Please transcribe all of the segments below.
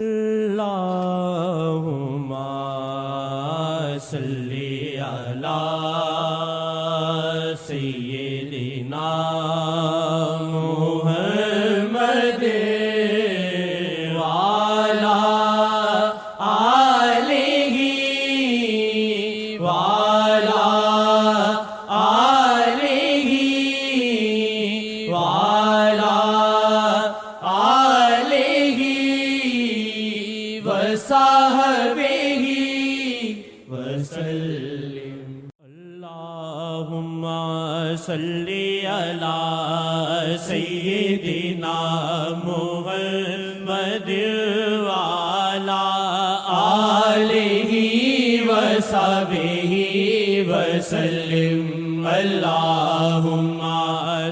اللہم صلی علی سیدنا محمد وعلی آلہ وعلی آلہ وعلی آلہ وصحبہ وسلم اللہم صلی علی سیدنا محمد وعلی آلہ وصحبہ وسلم اللہم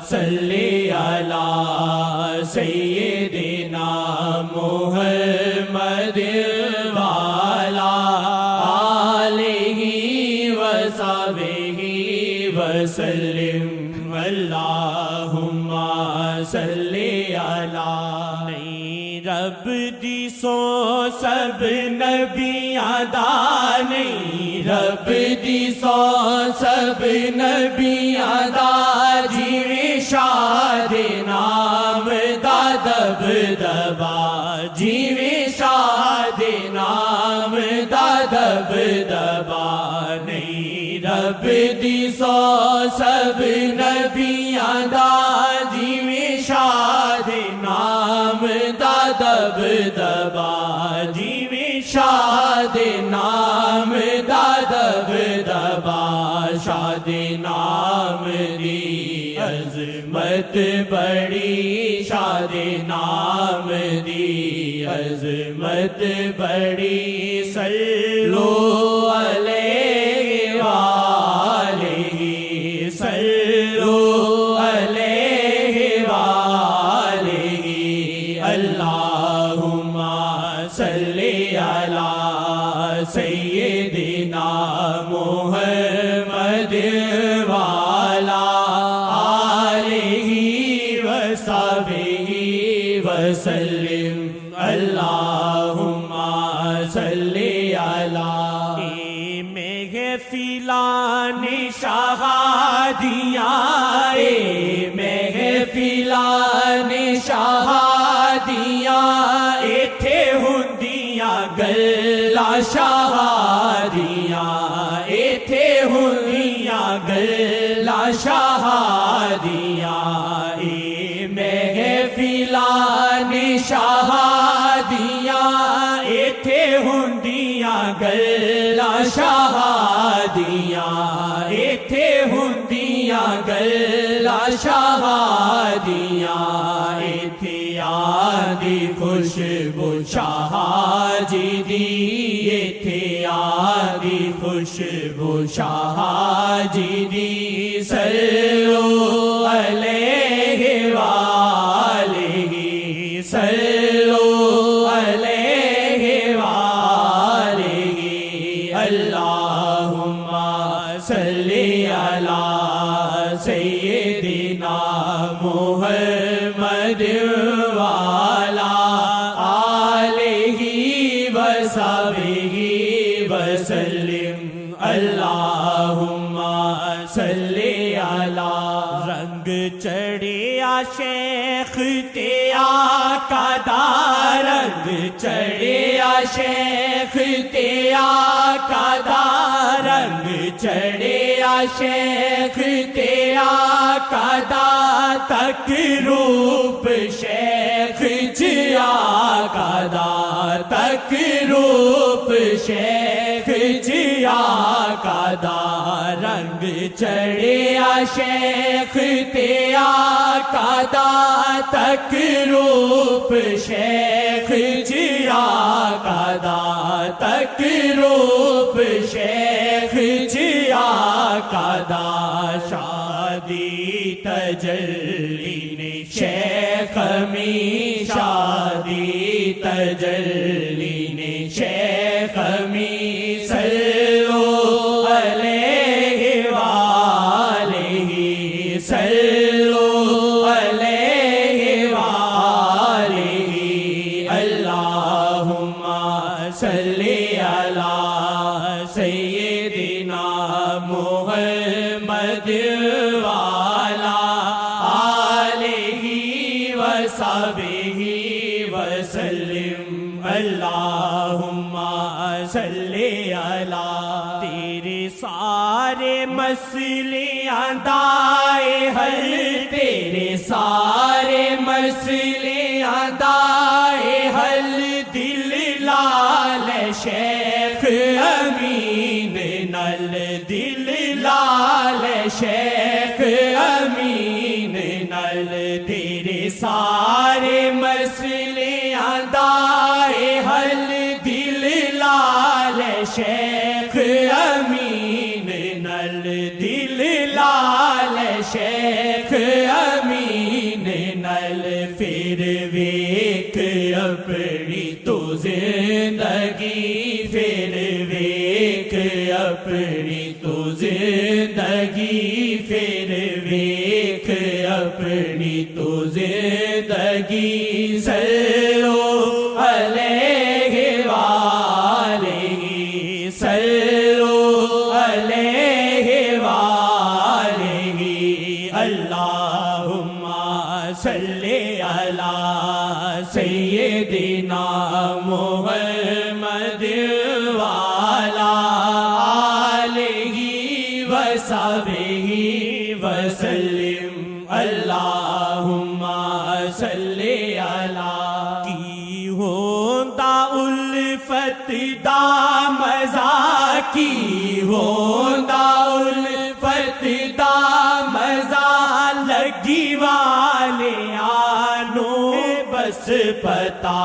صلی علی سیدنا محمد وعلی آلہ وصحبہ وسلم اللہم صلی علی رب دی سو سب نبیاں دا نہیں رب دی سو سب نبیاں دا جیویں شاد نام دا دب دبا جیویں شاد نام دا دب دبا نہیں رب دی سو سب نبیاں دا جیویں شاد نام دا دب دبا جیویں شاد نام دا دب دبا شاد نام دی عظمت بڑی شاد نام دی عظمت بڑی صلو علیہ وآلہ صلو علیہ وآلہ اللہم صلی علی سیدنا محمد وعلی آلہ وصحبہ وسلم اللہم صلی علی محفلان شہادیاں محفلان شہادیاں ایتھے ہوندیاں گلاں شہادیاں ایتھے ہوندیاں گلاں شہادیاں محفلان شہادیاں ایتھے ہوندیاں گلاں شہادیاں ایتھے ہوندیاں گلاں شہادیاں ایتھے آندی خوشبو شاہ جی دی ایتھے آندی خوشبو شاہ جی دی صلو علیہ وآلہ صلو علیہ وآلہ اللہم صلی علی سیدنا محمد وعلی آلہ وصحبہ وسلم اللہم صلی علی رنگ چڑھیا شیخ تے آقا دا رنگ چڑھیا شیخ تے آقا دا رنگ چڑھیا شیخ تے آقا دا تک روپ شیخ جی آقا دا تک روپ شیخ جی آقا دا رنگ چڑھیا شیخ تے آقا دا تک روپ شیخ جی آقا دا تک روپ شیخ جی آقا دا شادی تجلی نے شیخ می شادی تجلی نے شیخ می صلو علیہ وآلہ صلو علیہ وآلہ اللہ اللہم صلی علی سیدنا محمد وعلی آلہ وصحبہ وسلم اللہم صلی علی تیرے سارے مسئلے دائے حل تیرے سارے مسئلے دائے حل دل لال شیخ امین نل دل لال شیخ امین نل تیرے سارے مسئلے دائے حل دل لال شیخ امین نل دل لال شیخ امین نل پھر ویک اپنی تو زندگی پھر ویک اپنی تو زندگی پھر ویک اپنی تو زندگی صلو علیہ وآلہ صلو علیہ وآلہ اللہم صلی علی سیدنا محمد وعلی آلہ وصحبہ وسلم اللہم صلی علی کی ہوتا الفت دا مزا کی ہوتا الفت دا مزا لگی والے آنو بس پتا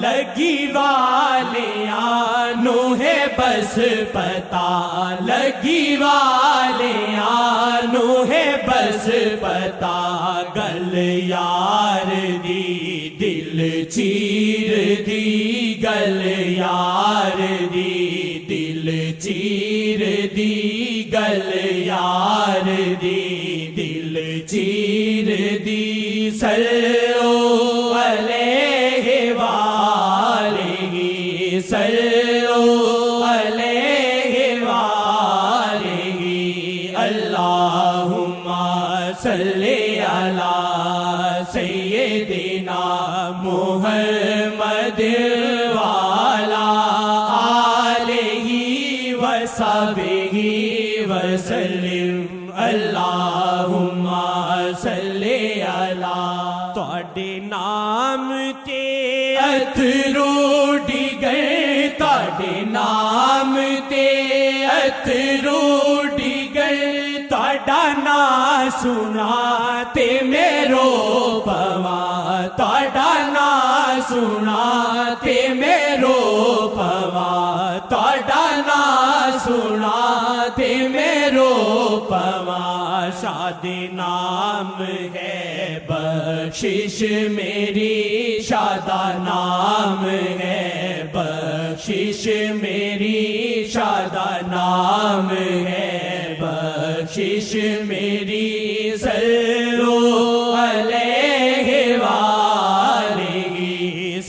لگی والے آنو ہے بس پتا لگی والے آنو ہے بس پتا گل یار دی دل چیر دی گل یار دی دل چیر دی گل یار دی دل چیر دی صلو علیہ وآلہ صلو علیہ وآلہ اللہم صلی علی سیدنا محمد وعلی آلہ وصحبہ وسلم اللہم صلی علی تواڈے نام تے اتھرو ڈگے تواڈے نام تے اتھرو ڈگے تواڈا نام سنا تے میرو پواں تواڈا نام سنا تے میرو پواں تواڈا نام سنا تے میرو پواں شاد نام ہے بخشش میری شادہ نام ہے بخشش میری شادہ نام ہے بخشش میری صلو علیہ وآلہ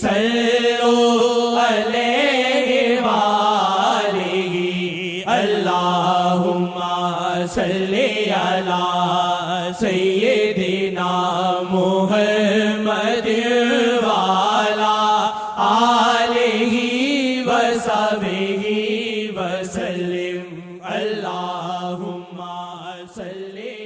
صلو علیہ وآلہ اللہم صلی علی سیدنا محمد وعلی آلہ وصحبہ وسلم اللہم صلی